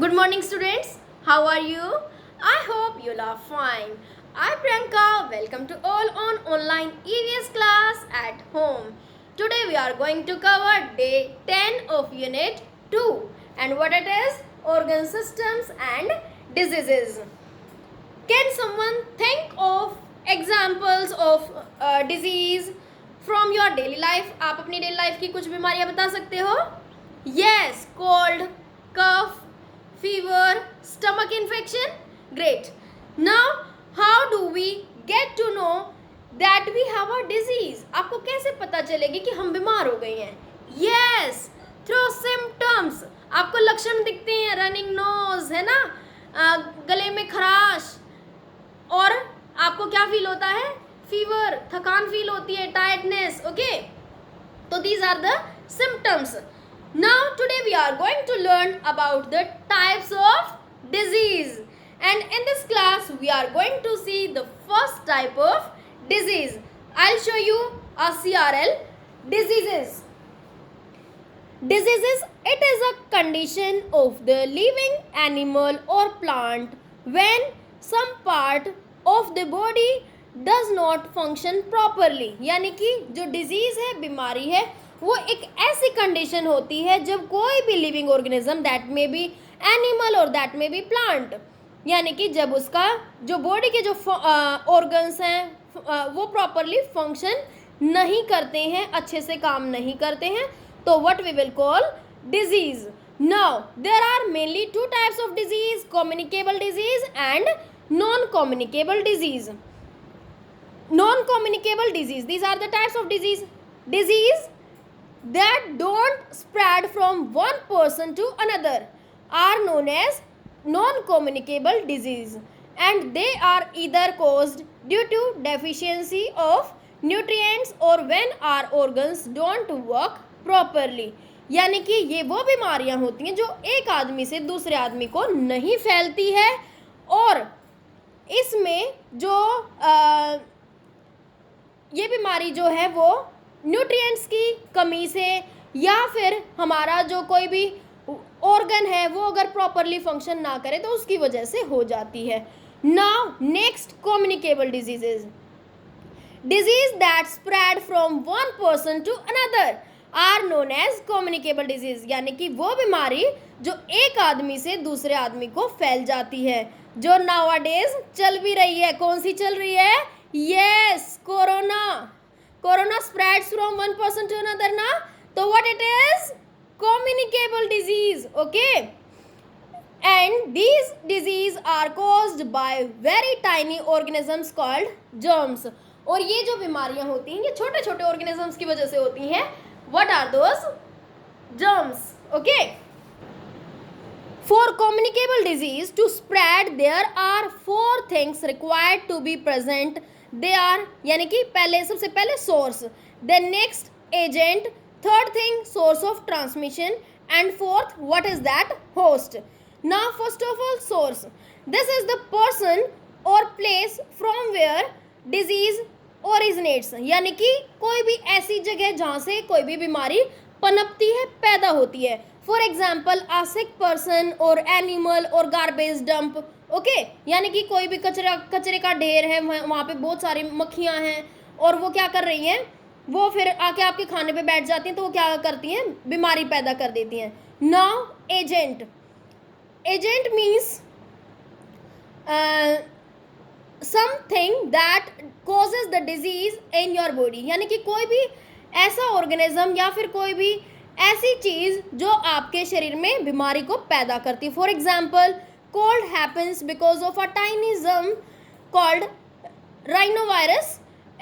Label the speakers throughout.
Speaker 1: Good morning, students. How are you? I hope you are fine. I'm Priyanka. Welcome to all on online EVS class at home. Today we are going to cover day 10 of unit 2 and what it is organ systems and diseases. Can someone think of examples of disease from your daily life? आप अपनी daily life की कुछ बीमारियां बता सकते हो? Yes, cold, cough, fever, stomach infection. Great. Now, how do we get to know that we have a disease? आपको कैसे पता चलेगी कि हम बीमार हो गए हैं? Yes, through symptoms. आपको लक्षण दिखते हैं, रनिंग नोज है ना, गले में खराश, और आपको क्या फील होता है? फीवर, थकान फील होती है, टायर्डनेस. ओके, तो these are the symptoms. Now today we are going to learn about the types of disease, and in this class we are going to see the first type of disease. I'll show you a CRL. Diseases. Diseases, it is a condition of the living animal or plant when some part of the body does not function properly. यानी कि जो disease है, बीमारी है, वो एक ऐसी condition होती है जब कोई भी लिविंग ऑर्गेनिज्म, दैट में बी एनिमल और दैट में बी प्लांट, यानी कि जब उसका जो बॉडी के जो ऑर्गन्स हैं वो प्रॉपरली फंक्शन नहीं करते हैं, अच्छे से काम नहीं करते हैं, तो what we will call disease. Now there are mainly two types of disease, communicable disease and non communicable disease. Non communicable disease, these are the types of disease that don't spread from one person to another are known as non-communicable disease, and they are either caused due to deficiency of nutrients or when our organs don't work properly. यानी कि ये वो बीमारियां होती हैं जो एक आदमी से दूसरे आदमी को नहीं फैलती है, और इसमें जो ये बीमारी जो है वो न्यूट्रिएंट्स की कमी से या फिर हमारा जो कोई भी ऑर्गन है वो अगर प्रॉपरली फंक्शन ना करे तो उसकी वजह से हो जाती है. Now next, communicable diseases. Disease that spread from one person to another are known as communicable disease. यानी कि वो बीमारी जो एक आदमी से दूसरे आदमी को फैल जाती है, जो नाउअडेज चल भी रही है. कौन सी चल रही है? Yes, corona. Corona spreads from one person to another ना, तो what it is? Communicable disease. Okay, and these disease are caused by very tiny organisms called germs. और ये जो बीमारियां होती हैं ये छोटे छोटे organisms की वजह से होती हैं. What are those? Germs. Okay. For communicable disease to spread, there are 4 things required to be present. They are, यानी कि पहले सबसे पहले source, then next agent, third thing source of transmission, and fourth what is that? Host. Now first of all, source. This is the person or place from where disease originates. यानी कि कोई भी ऐसी जगह जहाँ से कोई भी बीमारी पनपती है, पैदा होती है. For example a sick person or animal or garbage dump. Okay, यानी कि कोई भी कचरे का ढेर है, वहाँ पे बहुत सारी मक्खियाँ हैं और वो क्या कर रही हैं, वो फिर आके आपके खाने पे बैठ जाती हैं, तो वो क्या करती हैं, बीमारी पैदा कर देती हैं. Now agent. Agent means something that causes the disease in your body. यानी कि कोई भी ऐसा ऑर्गेनिज्म या फिर कोई भी ऐसी चीज़ जो आपके शरीर में बीमारी को पैदा करती है. For example, cold happens because of a tiny germ called rhinovirus,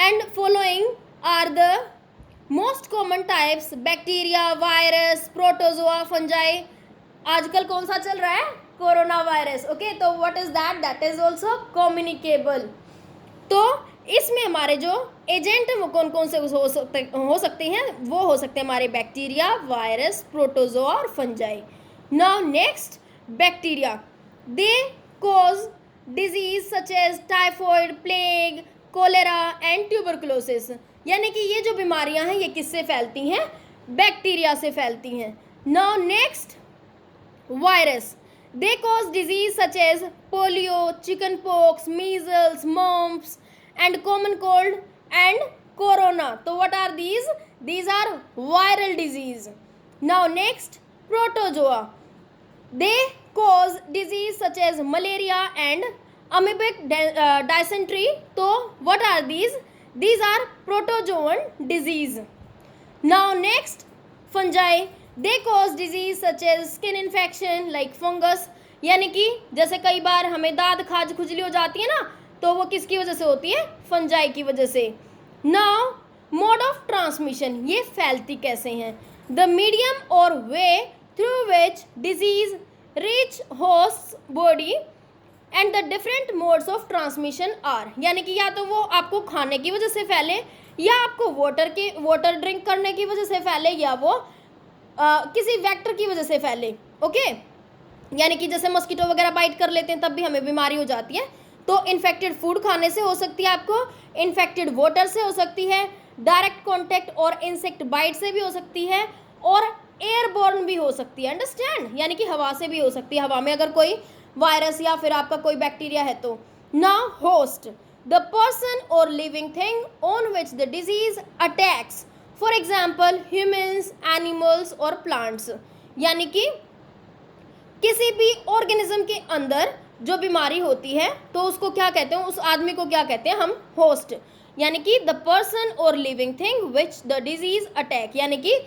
Speaker 1: and following are the most common types: bacteria, virus, protozoa, fungi. आजकल कौन सा चल रहा है? Corona virus. ओके, तो what is that? That is also communicable. तो इसमें हमारे जो एजेंट हैं वो कौन कौन से हो सकते हैं? वो हो सकते हैं हमारे बैक्टीरिया, वायरस, प्रोटोजोआ और fungi. Now next, bacteria. They cause disease such as typhoid, plague, cholera and tuberculosis. यानी कि ये जो बीमारियां हैं ये किससे फैलती हैं? बैक्टीरिया से फैलती हैं. Now next, virus. They cause disease such as polio, chicken pox, measles, mumps, and common cold and corona. So what are these? These are viral disease. Now next, protozoa. They cause disease such as malaria and amoebic dysentery. So what are these? These are protozoan disease. Now next, fungi. They cause disease such as skin infection like fungus. यानी कि जैसे कई बार हमें दाद खाज खुजली हो जाती है ना, तो वो किसकी वजह से होती है? फंजाई की वजह से. नाउ मोड ऑफ ट्रांसमिशन, ये फैलती कैसे हैं? द मीडियम और way through which disease reach host body and the different modes of transmission are. यानी कि या तो वो आपको खाने की वजह से फैले, या आपको वाटर ड्रिंक करने की वजह से फैले, या वो किसी वेक्टर की वजह से फैले. ओके, यानी कि जैसे मस्कीटो वगैरह बाइट कर लेते हैं तब भी हमें बीमारी हो जाती है. तो इन्फेक्टेड फूड खाने से हो सकती है आपको, इन्फेक्टेड वाटर से हो सकती है, डायरेक्ट कॉन्टैक्ट और इंसेक्ट बाइट से भी हो सकती है, और एयरबोर्न भी हो सकती है. अंडरस्टैंड? यानी कि हवा से भी हो सकती है, हवा में अगर कोई वायरस या फिर आपका कोई बैक्टीरिया है तो. नाउ होस्ट, द पर्सन और living thing on which the disease attacks. For example humans, animals और प्लांट्स. यानी कि किसी भी ऑर्गेनिज्म के अंदर जो बीमारी होती है तो उसको क्या कहते हैं? उस आदमी को क्या कहते हैं? हम होस्ट. यानी कि द पर्सन और living thing which the disease attack. यानी कि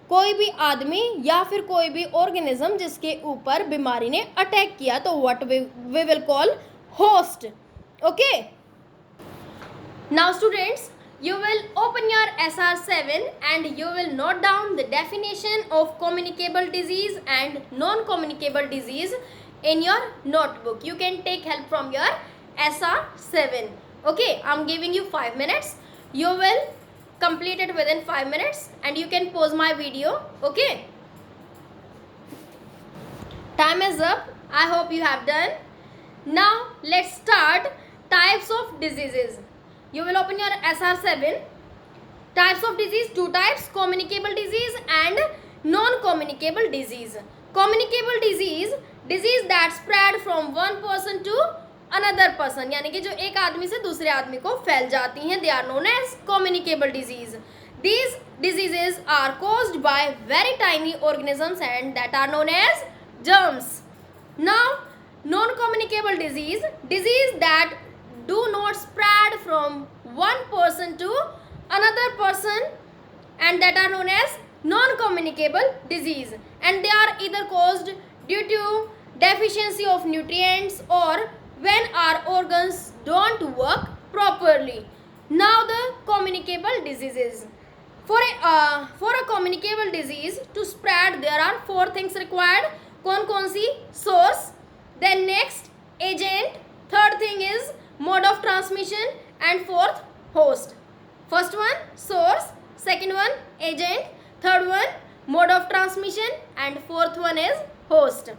Speaker 1: कोई भी आदमी या फिर कोई भी ऑर्गेनिज्म जिसके ऊपर बीमारी ने अटैक किया, तो what we will call host. Okay, now students, you will open your SR7 and you will note down the definition of communicable disease and non-communicable disease in your notebook. You can take help from your SR7. Okay, I'm giving you 5 minutes. You will complete it within 5 minutes and you can pause my video. Okay, time is up. I hope you have done. Now let's start types of diseases. You will open your SR7. Types of disease, 2 types, communicable disease and non-communicable disease. Communicable disease, disease that spread from one person to another person. यानी कि जो एक आदमी से दूसरे आदमी को फैल जाती हैं, they are known as communicable disease. These diseases are caused by very tiny organisms and that are known as germs. Now, non-communicable disease, disease that do not spread from one person to another person and that are known as non-communicable disease, and they are either caused due to deficiency of nutrients or when our organs don't work properly. Now the communicable diseases. For a communicable disease to spread, there are 4 things required. कौन सी? Source, then next agent, third thing is mode of transmission, and fourth host. First one source, second one agent, third one mode of transmission and fourth one is host.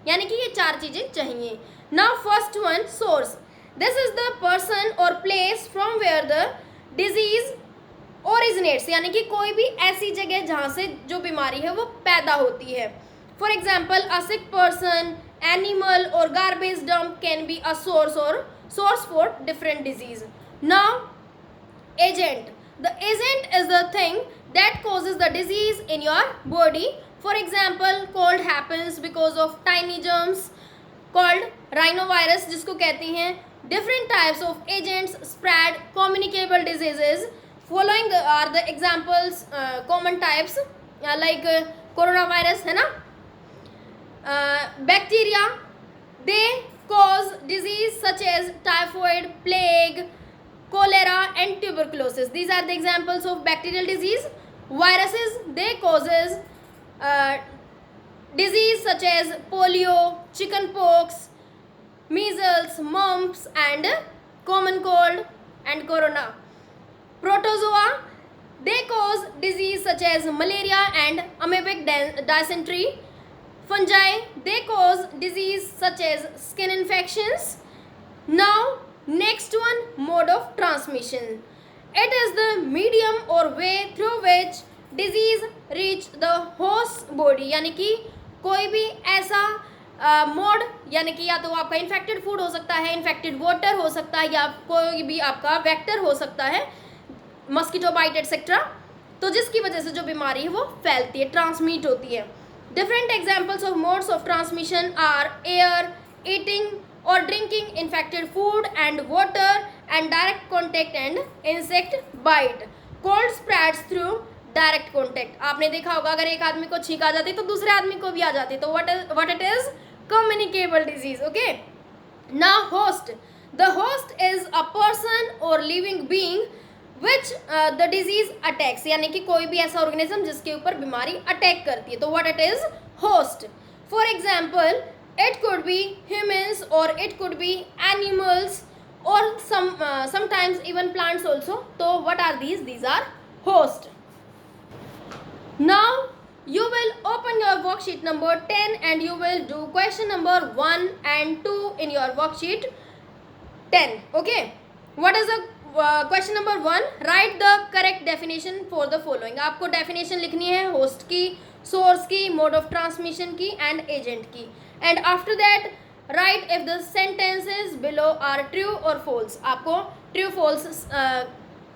Speaker 1: यानी कि ये 4 चीजें चाहिए. Now first one source. This is the person or place from where the disease originates. यानी कि कोई भी ऐसी जगह जहाँ से जो बीमारी है वो पैदा होती है. For example, a sick person, animal or garbage dump can be a source for different disease. Now agent, the agent is the thing that causes the disease in your body. For example, cold happens because of tiny germs called rhinovirus जिसको कहती हैं. Different types of agents spread communicable diseases. Following are the examples, common types like coronavirus है ना, bacteria, they cause disease such as typhoid, plague, cholera and tuberculosis. These are the examples of bacterial disease. Viruses, they causes disease such as polio, chicken pox, measles, mumps and common cold and corona. Protozoa, they cause disease such as malaria and amoebic dysentery. Fungi, they cause disease such as skin infections. Now next one, mode of transmission. It is the medium or way through which disease reach the host body. यानी कि कोई भी ऐसा mode यानी कि या तो आपका इन्फेक्टेड फूड हो सकता है, इन्फेक्टेड वाटर हो सकता है, या कोई भी आपका वेक्टर हो सकता है, मस्कीटो बाइट एटसेट्रा, तो जिसकी वजह से जो बीमारी है वो फैलती है, ट्रांसमिट होती है. Different examples of modes of transmission are air, eating और drinking infected food and water, and direct contact and insect bite. Cold spreads through direct contact. आपने देखा होगा अगर एक आदमी को छींक आ जाती है तो दूसरे आदमी को भी आ जाती है, तो what it is? Communicable disease. Okay. Now host. The host is a person और living being which the disease attacks, यानी कि कोई भी ऐसा ऑर्गेनिज्म जिसके ऊपर बीमारी अटैक करती है, तो what it is? Host. For example, it could be humans और इट कुड बी एनिमल्स और sometimes even plants also. So what are these? These are host. Now you will open your worksheet number 10 and you will do question number 1 and 2 in your worksheet 10. Okay. What is the question number 1? Write the correct definition for the following. आपको definition लिखनी है host की, source की, mode of transmission की and agent की. And after that write if the sentences below are true or false. आपको true false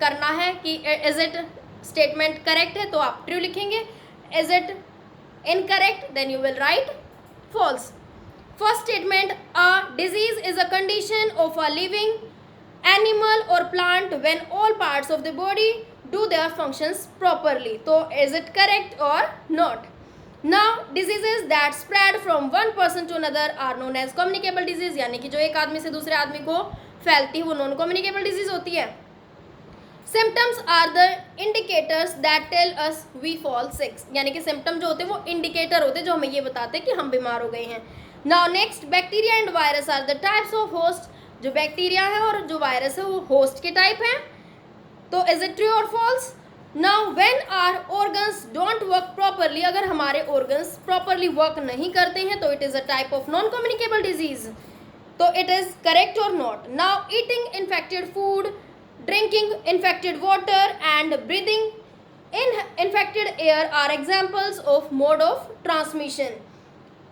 Speaker 1: करना है कि is it statement correct है तो आप true लिखेंगे, is it incorrect then you will write false. First statement, a disease is a condition of a living animal or plant when all parts of the body do their functions properly. तो is it correct or not? Now diseases that spread from one person to another are known as communicable disease. यानी कि जो एक आदमी से दूसरे आदमी को फैलती है वो नॉन कम्युनिकेबल डिजीज होती है. Symptoms are the indicators that tell us we fall sick. यानी कि सिम्टम जो होते हैं वो इंडिकेटर होते हैं जो हमें ये बताते हैं कि हम बीमार हो गए हैं. Now next, bacteria and virus are the types of host. जो बैक्टीरिया है और जो वायरस है वो होस्ट के टाइप हैं. तो is it true or false? Now when our organs don't work properly, अगर हमारे organs properly work नहीं करते हैं तो it is a type of non-communicable disease. तो it is correct or not? Now eating infected food, drinking infected water and breathing in infected air are examples of mode of transmission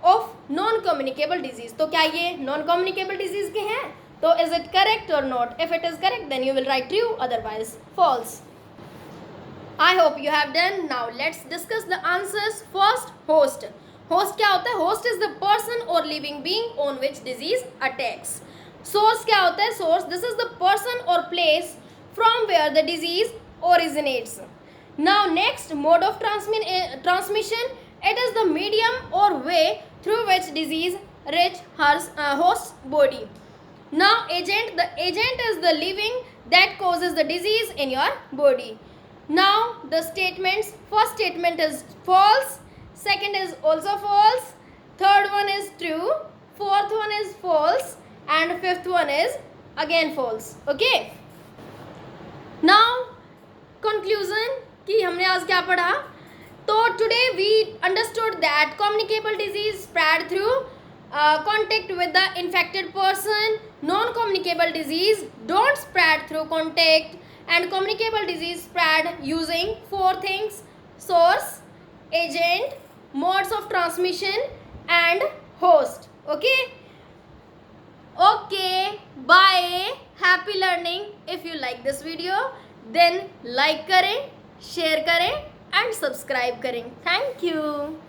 Speaker 1: of non-communicable disease. तो क्या ये non-communicable disease के हैं? तो is it correct or not? If it is correct then you will write true, otherwise false. I hope you have done. Now let's discuss the answers. First, host. Host क्या होता है? Host is the person or living being on which disease attacks. Source क्या होता है? Source, this is the person or place from where the disease originates. Now next, mode of transmission. It is the medium or way through which disease reach host's body. Now agent, the agent is the living that causes the disease in your body. Now the statements, first statement is false, second is also false, third one is true, fourth one is false and fifth one is again false. Okay. Now conclusion कि हमने आज क्या पढ़ा. तो today we understood that communicable disease spread through contact with the infected person. Non-communicable disease don't spread through contact, and communicable disease spread using 4 things: source, agent, modes of transmission and host. Okay. Bye. Happy learning. If you like this video then like करें, share करें and subscribe करें. Thank you.